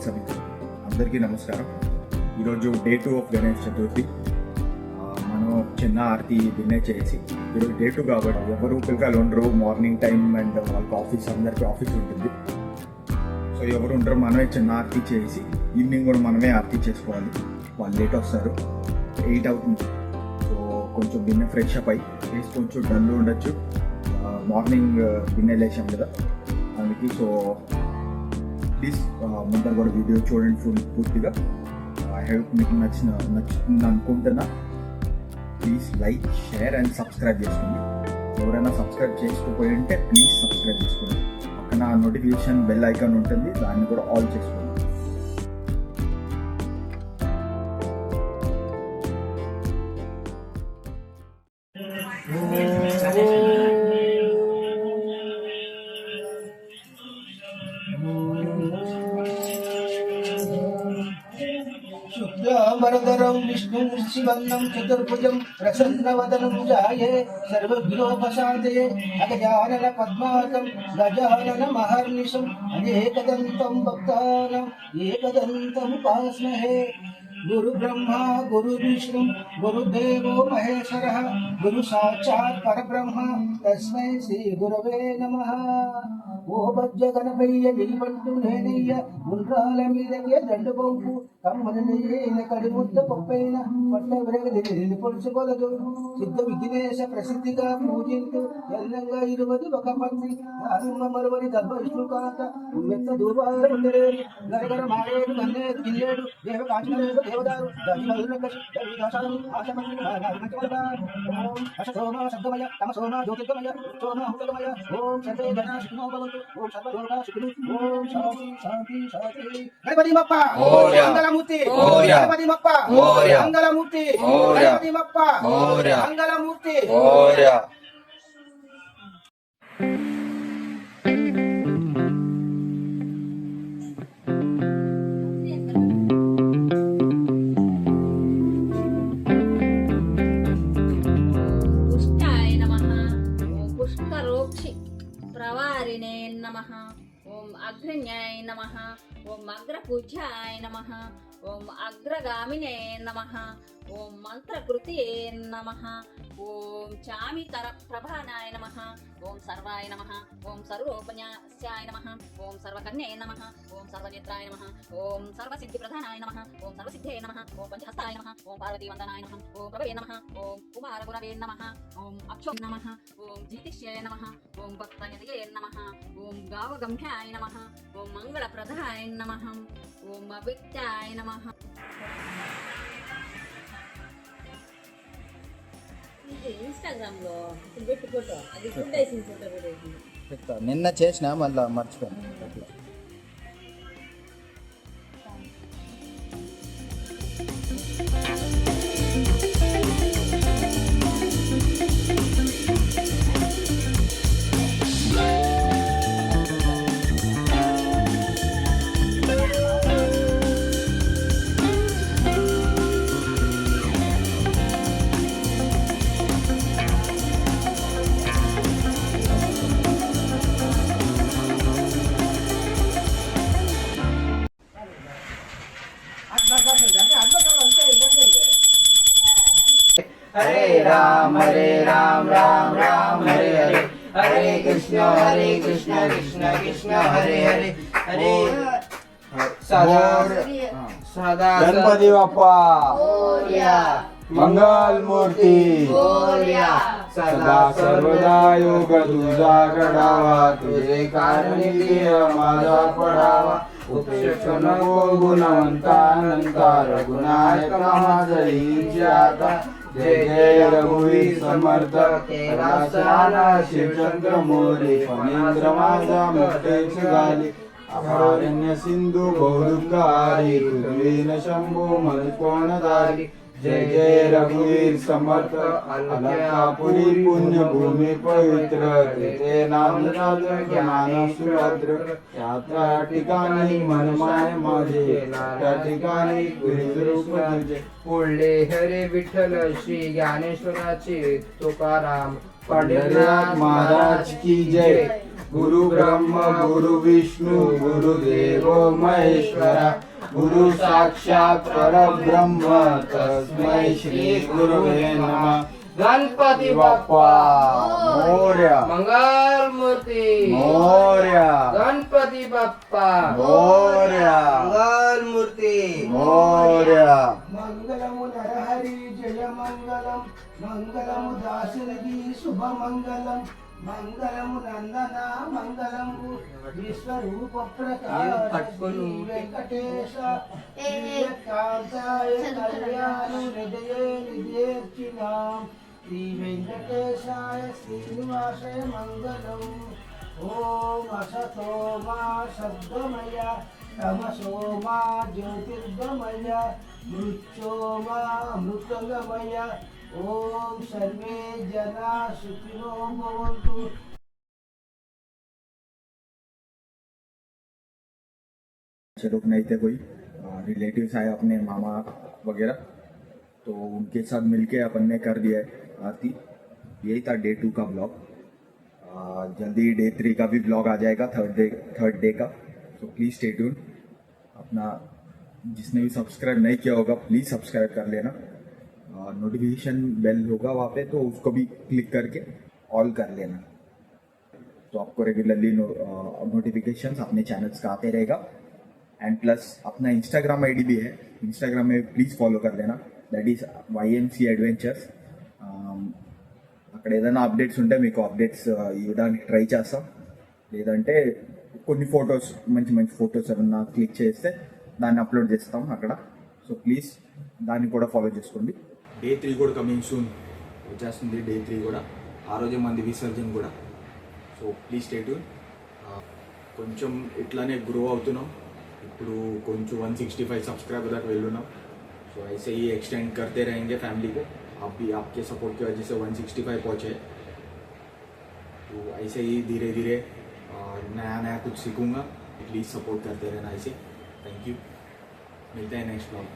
సమితి అందరికీ నమస్కారం. ఈరోజు డే 2 ఆఫ్ గణేష్ చతుర్థి. మనం చిన్న ఆరతి డిన్నే చేసి ఈరోజు డే 2 కాబట్టి ఎవరు పిల్లలు ఉండరు. మార్నింగ్ టైం అండ్ వాళ్ళకి ఆఫీస్, అందరికీ ఆఫీస్ ఉంటుంది. సో ఎవరు ఉండరు, మనమే చిన్న ఆరతి చేసి ఈవినింగ్ కూడా మనమే ఆరతి చేసుకోవాలి. వాళ్ళు లేట్ వస్తారు, 8 అవుతుంది. సో కొంచెం గిన్నె ఫ్రెష్ అప్ అయ్యి ఫేస్ కొంచెం డల్ ఉండొచ్చు. మార్నింగ్ గిన్నె లేచాం కదా అందుకే. సో ప్లీజ్ ముందర కూడా వీడియో చూడండి పూర్తిగా. ఐ హోప్ మీకు నచ్చుతుంది అనుకుంటున్నా. Please like, share and subscribe చేసుకోండి. ఎవరైనా సబ్స్క్రైబ్ చేసుకోకపోయి ఉంటే ప్లీజ్ సబ్స్క్రైబ్ చేసుకోండి. పక్కన నోటిఫికేషన్ బెల్ ఐకాన్ ఉంటుంది, దాన్ని కూడా ఆల్ చేసుకోండి. శుక్లాంబరధరం విష్ణుం శివన్నం చతుర్భుజం ప్రసన్నవదనం ధ్యాయే సర్వవిఘ్నోపశాంతయే అగజానన పద్మాకం గజానన మహర్నిశం అనేకదంతం భక్తానాం ఏకదంతముపాస్మహే. గురు బ్రహ్మ గురు విష్ణు గురుదేవో మహేశ్వర గురు సాక్షాత్ పరబ్రహ్మ తస్మై శ్రీ గురవే నమః. ఓ బజ్జ గణపయ్య నిలబట్టు నేనయ్య ఉండ్రాల మీదకే దండు బొంపు కమ్మన కడిముద్ద పప్పైన పట్ట విరగది పొడుచుకోలదు. సిద్ధ విఘ్నేశ ప్రసిద్ధిగా పూజింతు ఎల్లంగా 21 మంది దానిమ్మ మరువని దర్భ విష్ణుకాంత మెత్త దూర్వారుండలేరు గరగర మారేడు కన్నేరు కిల్లేడు దేవ కాశీరేడు దేవదారు అశోమ శబ్దమయ తమసోమ జ్యోతిర్గమయ సోమ హుతమయ ఓం సర్వే గణా శిఖినో భవంతు ఓం సర్వలోకా శిఖినో ఓం శాంతి శాంతి శాంతి. గణపతి బప్ప మంగళమూర్తి, గణపతి బప్ప మంగళమూర్తి, గణపతి బప్ప మంగళమూర్తి. ప్రవారిణే నమః. ఓం అగ్రజ్ఞాయ నమః. ఓం అగ్రపూజ్యాయ నమః. ఓం అగ్రగామినే నమః. ఓం మంత్రకృతే నమః. ఓం చామితర ప్రభానాయ నమః. ఓం సర్వాయ నమః. ఓం సర్వోపన్యాసాయ నమః. ఓం సర్వకన్యే నమః. ఓం సర్వనేత్రాయ నమః. ఓం సర్వసిద్ధిప్రధానాయ నమః. ఓం సర్వసిద్ధే నమః. ఓం పంచహస్తాయ నమః. ఓం పార్వతీవందనాయ నమః. ఓం ప్రభవే నమః. ఓం కుమారగురవే నమః. ఓం అక్షో నమః. ఓం జ్యోతిష్యాయ నమః. ఓం భక్తయతే నమః. ఓం గావగమ్యాయ నమః. ఓం మంగళప్రదాయ నమః. ఓం అవిక్తాయ నమః. ఇన్స్టాగ్రామ్ లో పెట్టి ఫోటో అది కుండేసిన ఫోటో కూడా నిన్న చేసిన మళ్ళా మర్చిపోయాను. हरे राम राम राम हरे हरे. हरे कृष्ण कृष्ण कृष्ण हरे हरे. हरे सदा गणपति बाप्पा मंगल मूर्ती सदा सर्वदा योग तुझा घडावा. तुझे कारणी माझा पडावा. उपशिष्ट नको गुणवंता अनंता रघुनायक माझी आता. जय जय रघुवीर समर्थ रासाना शिवचंद्र मोरे. फणेंद्र माझा मुक्तेच झाले. अभयारण्य सिंधू बहुदुःखारी. पृथ्वीन शंभू मन कोण दारी. जय जय रघुवीर समर्थ अलकापुरी पुण्य भूमी पवित्र तेथे नाम ज्ञान सुभद्र यात्रा ठिकाणी मनमाय माझे त्या ठिकाणी गुरुरूप तुझे पुढले हरे विठ्ठल श्री ज्ञानेश्वराचे तुकाराम पंढरीनाथ महाराज की जय गुरु ब्रह्म गुरु विष्णु गुरुदेव महेश्वरा गुरु साक्षात परब्रह्म तस्मै श्री गुरुवे नमः गणपती बाप्पा मोरया मंगल मूर्ती मोरया गणपती बाप्पा मोरया मंगल मूर्ती मोरया మంగళము నరహరి జయ మంగళం మంగళము దాశరథి శుభ మంగళం మంగళము నందన మంగళము విశ్వరూప ప్రకాశ శ్రీ వెంకటేశ శ్రీకాంతాయ కళ్యాణ హృదయే నిధేర్చినాం శ్రీ వెంకటేశాయ శ్రీనివాసాయ మంగళం ఓం అసతో మా శబ్దమయ తమసో మా జ్యోతిర్గమయ మృత్యో మా అమృతంగమయ ఓం సర్వే జనా సుఖినో భవంతు. अच्छे लोग नहीं थे, कोई रिलेटिव्स आए अपने मामा वगैरह, तो उनके साथ मिलके अपन ने कर दिया है आरती. यही था डे 2 का ब्लॉग. जल्दी डे 3 का भी ब्लॉग आ जाएगा, थर्ड डे का. तो प्लीज़ स्टे ट्यून. अपना जिसने भी सब्सक्राइब नहीं किया होगा प्लीज़ सब्सक्राइब कर लेना. नोटिफिकेशन बेल होगा वहाँ पे, तो उसको भी क्लिक करके ऑल कर लेना, तो आपको रेगुलरली नोटिफिकेशंस अपने चैनल्स का आते रहेगा. एंड प्लस अपना इंस्टाग्राम आईडी भी है, इंस्टाग्राम में प्लीज़ फॉलो कर लेना, దట్ ఈస్ YMC అడ్వెంచర్స్. అక్కడ ఏదైనా అప్డేట్స్ ఉంటే మీకు అప్డేట్స్ ఇవ్వడానికి ట్రై చేస్తాం. లేదంటే కొన్ని ఫొటోస్, మంచి మంచి ఫొటోస్ ఏమన్నా క్లిక్ చేస్తే దాన్ని అప్లోడ్ చేస్తాం అక్కడ. సో ప్లీజ్ దాన్ని కూడా ఫాలో చేసుకోండి. డే 3 కూడా కమింగ్ సూన్ వచ్చేస్తుంది. డే 3 కూడా ఆ రోజే మంది విసర్జన కూడా. So please stay tune. కొంచెం ఇట్లానే గ్రో అవుతున్నాం. ఇప్పుడు కొంచెం 165 सब्सक्राइबर तक వెళ్ళున్నాం. सो ऐसे ही एक्सटेंड करते रहेंगे फैमिली को. आप भी आपके सपोर्ट की वजह से 165 पहुँचे. तो ऐसे ही धीरे धीरे नया नया कुछ सीखूंगा. प्लीज़ सपोर्ट करते रहना ऐसे. Thank you. मिलते हैं नेक्स्ट ब्लॉग.